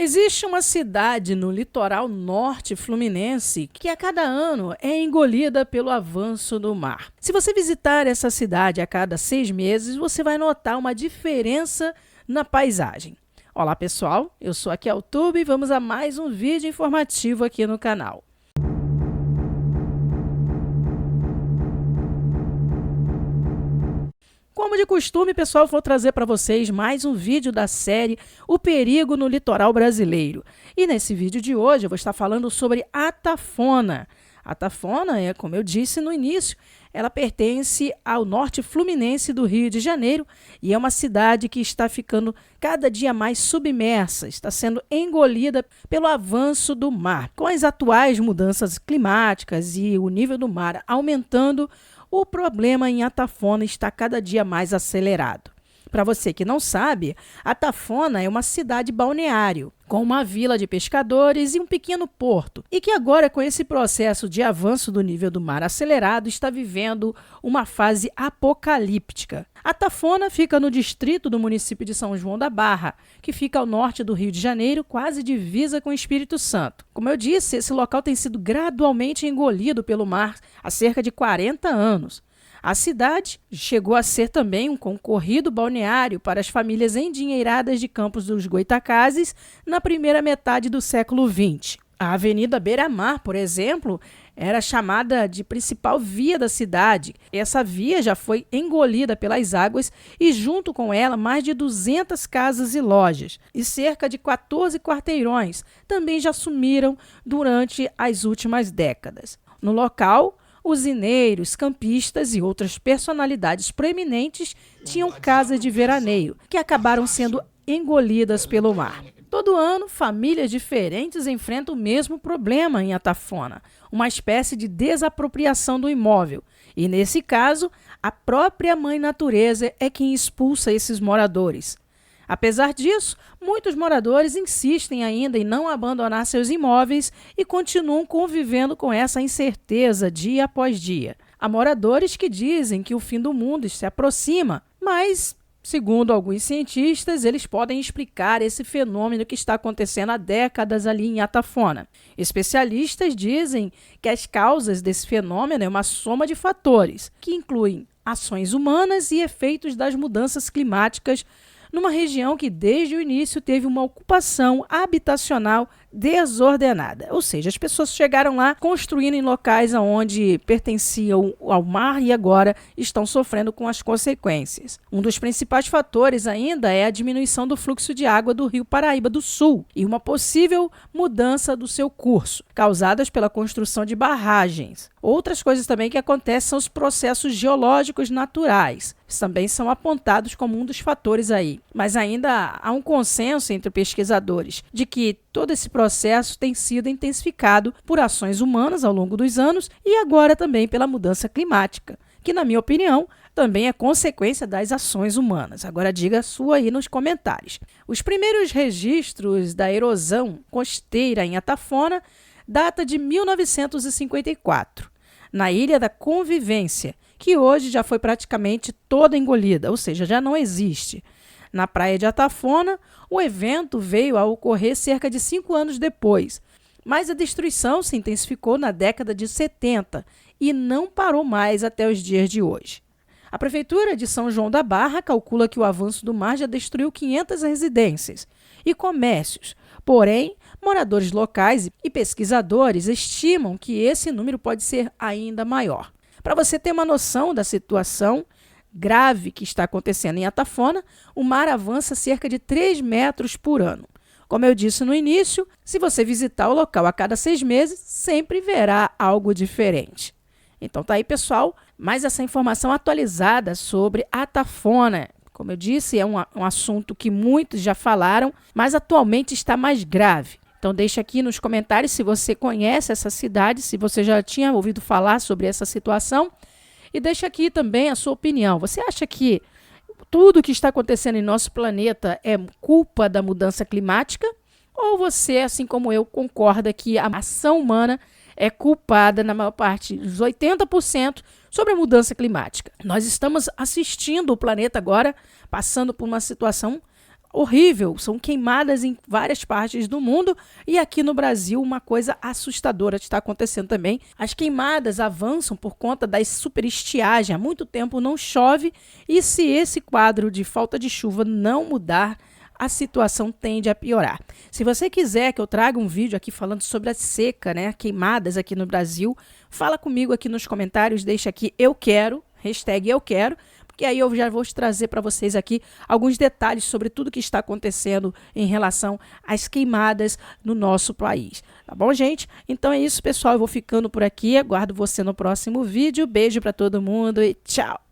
Existe uma cidade no litoral norte fluminense que a cada ano é engolida pelo avanço do mar. Se você visitar essa cidade a cada 6 meses, você vai notar uma diferença na paisagem. Olá pessoal, eu sou a Keltube e vamos a mais um vídeo informativo aqui no canal. Como de costume, pessoal, vou trazer para vocês mais um vídeo da série O Perigo no Litoral Brasileiro. E nesse vídeo de hoje eu vou estar falando sobre Atafona. Atafona é, como eu disse no início, ela pertence ao norte fluminense do Rio de Janeiro e é uma cidade que está ficando cada dia mais submersa, está sendo engolida pelo avanço do mar. Com as atuais mudanças climáticas e o nível do mar aumentando, o problema em Atafona está cada dia mais acelerado. Para você que não sabe, Atafona é uma cidade balneário, com uma vila de pescadores e um pequeno porto, e que agora, com esse processo de avanço do nível do mar acelerado, está vivendo uma fase apocalíptica. Atafona fica no distrito do município de São João da Barra, que fica ao norte do Rio de Janeiro, quase divisa com o Espírito Santo. Como eu disse, esse local tem sido gradualmente engolido pelo mar há cerca de 40 anos. A cidade chegou a ser também um concorrido balneário para as famílias endinheiradas de Campos dos Goytacazes na primeira metade do século XX. A Avenida Beira-Mar, por exemplo, era chamada de principal via da cidade. Essa via já foi engolida pelas águas e, junto com ela, mais de 200 casas e lojas. E cerca de 14 quarteirões também já sumiram durante as últimas décadas. No local, usineiros, campistas e outras personalidades proeminentes tinham casas de veraneio, que acabaram sendo engolidas pelo mar. Todo ano, famílias diferentes enfrentam o mesmo problema em Atafona, uma espécie de desapropriação do imóvel. E, nesse caso, a própria Mãe Natureza é quem expulsa esses moradores. Apesar disso, muitos moradores insistem ainda em não abandonar seus imóveis e continuam convivendo com essa incerteza dia após dia. Há moradores que dizem que o fim do mundo se aproxima, mas, segundo alguns cientistas, eles podem explicar esse fenômeno que está acontecendo há décadas ali em Atafona. Especialistas dizem que as causas desse fenômeno é uma soma de fatores, que incluem ações humanas e efeitos das mudanças climáticas numa região que desde o início teve uma ocupação habitacional desordenada. Ou seja, as pessoas chegaram lá construindo em locais onde pertenciam ao mar e agora estão sofrendo com as consequências. Um dos principais fatores ainda é a diminuição do fluxo de água do Rio Paraíba do Sul e uma possível mudança do seu curso, causadas pela construção de barragens. Outras coisas também que acontecem são os processos geológicos naturais. Eles também são apontados como um dos fatores aí. Mas ainda há um consenso entre pesquisadores de que todo esse processo tem sido intensificado por ações humanas ao longo dos anos e agora também pela mudança climática, que, na minha opinião, também é consequência das ações humanas. Agora diga a sua aí nos comentários. Os primeiros registros da erosão costeira em Atafona data de 1954, na Ilha da Convivência, que hoje já foi praticamente toda engolida, ou seja, já não existe. Na praia de Atafona, o evento veio a ocorrer cerca de 5 anos depois, mas a destruição se intensificou na década de 70 e não parou mais até os dias de hoje. A Prefeitura de São João da Barra calcula que o avanço do mar já destruiu 500 residências e comércios, porém, moradores locais e pesquisadores estimam que esse número pode ser ainda maior. Para você ter uma noção da situação grave que está acontecendo em Atafona, o mar avança cerca de 3 metros por ano. Como eu disse no início, se você visitar o local a cada 6 meses, sempre verá algo diferente. Então tá aí, pessoal, mais essa informação atualizada sobre Atafona. Como eu disse, é um assunto que muitos já falaram, mas atualmente está mais grave. Então deixa aqui nos comentários se você conhece essa cidade, se você já tinha ouvido falar sobre essa situação. E deixa aqui também a sua opinião. Você acha que tudo que está acontecendo em nosso planeta é culpa da mudança climática? Ou você, assim como eu, concorda que a ação humana é culpada, na maior parte, dos 80%, sobre a mudança climática? Nós estamos assistindo o planeta agora, passando por uma situação horrível, são queimadas em várias partes do mundo e aqui no Brasil uma coisa assustadora está acontecendo também. As queimadas avançam por conta da superestiagem, há muito tempo não chove e se esse quadro de falta de chuva não mudar, a situação tende a piorar. Se você quiser que eu traga um vídeo aqui falando sobre a seca, né, queimadas aqui no Brasil, fala comigo aqui nos comentários, deixa aqui eu quero, hashtag eu quero, porque aí eu já vou trazer para vocês aqui alguns detalhes sobre tudo que está acontecendo em relação às queimadas no nosso país. Tá bom, gente? Então é isso, pessoal. Eu vou ficando por aqui. Aguardo você no próximo vídeo. Beijo para todo mundo e tchau!